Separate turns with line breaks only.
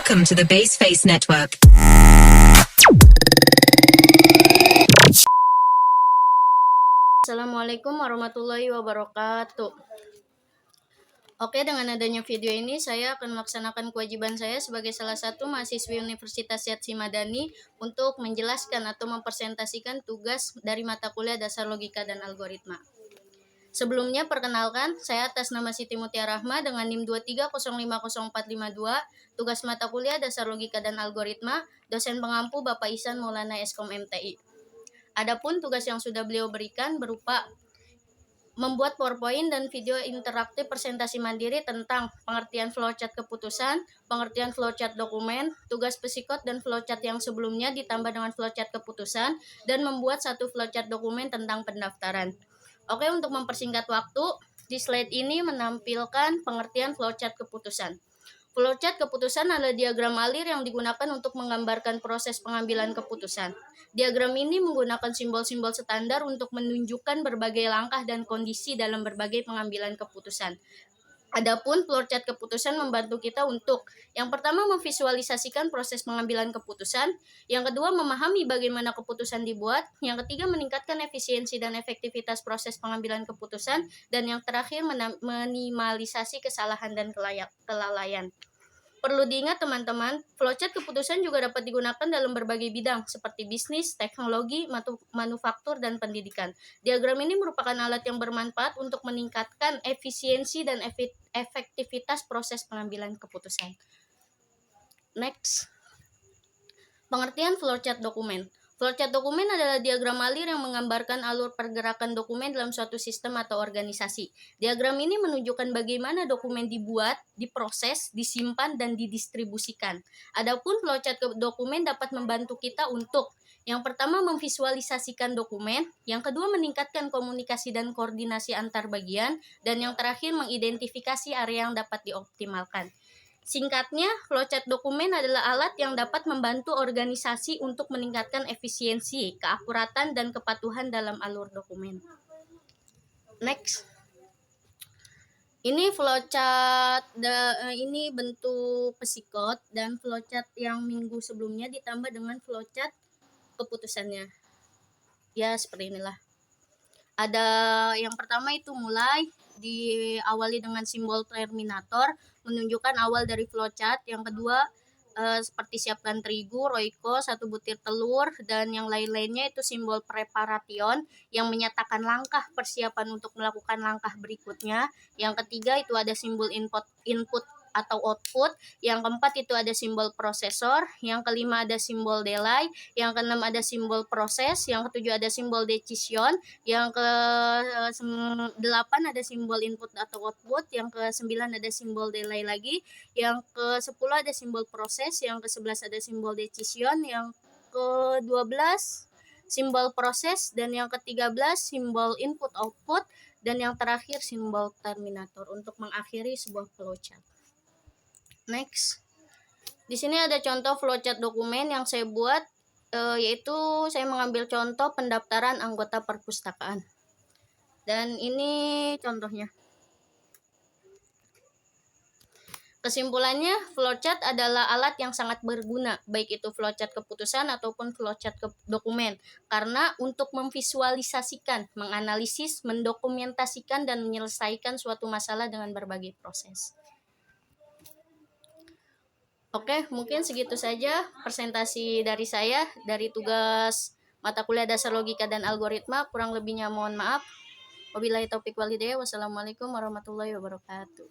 Welcome to the Baseface Network.
Assalamualaikum warahmatullahi wabarakatuh. Oke, dengan adanya video ini saya akan melaksanakan kewajiban saya sebagai salah satu mahasiswi Universitas Syedzi Madani untuk menjelaskan atau mempresentasikan tugas dari mata kuliah dasar logika dan algoritma. Sebelumnya perkenalkan, saya atas nama Siti Mutiara Rahma dengan NIM 2305042, tugas mata kuliah dasar logika dan algoritma, dosen pengampu Bapak Ihsan Maulana Eskom MTI. Adapun tugas yang sudah beliau berikan berupa membuat PowerPoint dan video interaktif presentasi mandiri tentang pengertian flowchart keputusan, pengertian flowchart dokumen, tugas psikot dan flowchart yang sebelumnya ditambah dengan flowchart keputusan, dan membuat satu flowchart dokumen tentang pendaftaran. Oke, untuk mempersingkat waktu, di slide ini menampilkan pengertian flowchart keputusan. Flowchart keputusan adalah diagram alir yang digunakan untuk menggambarkan proses pengambilan keputusan. Diagram ini menggunakan simbol-simbol standar untuk menunjukkan berbagai langkah dan kondisi dalam berbagai pengambilan keputusan. Adapun flowchart keputusan membantu kita untuk yang pertama memvisualisasikan proses pengambilan keputusan, yang kedua memahami bagaimana keputusan dibuat, yang ketiga meningkatkan efisiensi dan efektivitas proses pengambilan keputusan, dan yang terakhir minimalisasi kesalahan dan kelalaian. Perlu diingat teman-teman, flowchart keputusan juga dapat digunakan dalam berbagai bidang seperti bisnis, teknologi, manufaktur, dan pendidikan. Diagram ini merupakan alat yang bermanfaat untuk meningkatkan efisiensi dan efektivitas proses pengambilan keputusan. Next. Pengertian flowchart dokumen. Flowchart dokumen adalah diagram alir yang menggambarkan alur pergerakan dokumen dalam suatu sistem atau organisasi. Diagram ini menunjukkan bagaimana dokumen dibuat, diproses, disimpan, dan didistribusikan. Adapun flowchart dokumen dapat membantu kita untuk yang pertama memvisualisasikan dokumen, yang kedua meningkatkan komunikasi dan koordinasi antar bagian, dan yang terakhir mengidentifikasi area yang dapat dioptimalkan. Singkatnya, flowchart dokumen adalah alat yang dapat membantu organisasi untuk meningkatkan efisiensi, keakuratan, dan kepatuhan dalam alur dokumen. Next. Ini flowchart, ini bentuk psikot, dan flowchart yang minggu sebelumnya ditambah dengan flowchart keputusannya. Ya, seperti inilah. Ada yang pertama itu mulai, diawali dengan simbol terminator menunjukkan awal dari flowchart. Yang kedua seperti siapkan terigu, royco, 1 butir telur, dan yang lain-lainnya itu simbol preparation yang menyatakan langkah persiapan untuk melakukan langkah berikutnya. Yang ketiga itu ada simbol input atau output. Yang keempat itu ada simbol prosesor. Yang kelima ada simbol delay. Yang keenam ada simbol proses. Yang ketujuh ada simbol decision. Yang ke-8 ada simbol input atau output. Yang ke-9 ada simbol delay lagi. Yang ke-10 ada simbol proses. Yang ke-11 ada simbol decision. Yang ke-12 simbol proses, dan yang ke-13 simbol input output, dan yang terakhir simbol terminator untuk mengakhiri sebuah flowchart. Next. Di sini ada contoh flowchart dokumen yang saya buat, yaitu saya mengambil contoh pendaftaran anggota perpustakaan. Dan ini contohnya. Kesimpulannya, flowchart adalah alat yang sangat berguna, baik itu flowchart keputusan ataupun flowchart dokumen, karena untuk memvisualisasikan, menganalisis, mendokumentasikan, dan menyelesaikan suatu masalah dengan berbagai proses. Oke, mungkin segitu saja presentasi dari saya, dari tugas mata kuliah dasar logika dan algoritma. Kurang lebihnya mohon maaf. Wabillahi taufiq wal hidayah. Wassalamualaikum warahmatullahi wabarakatuh.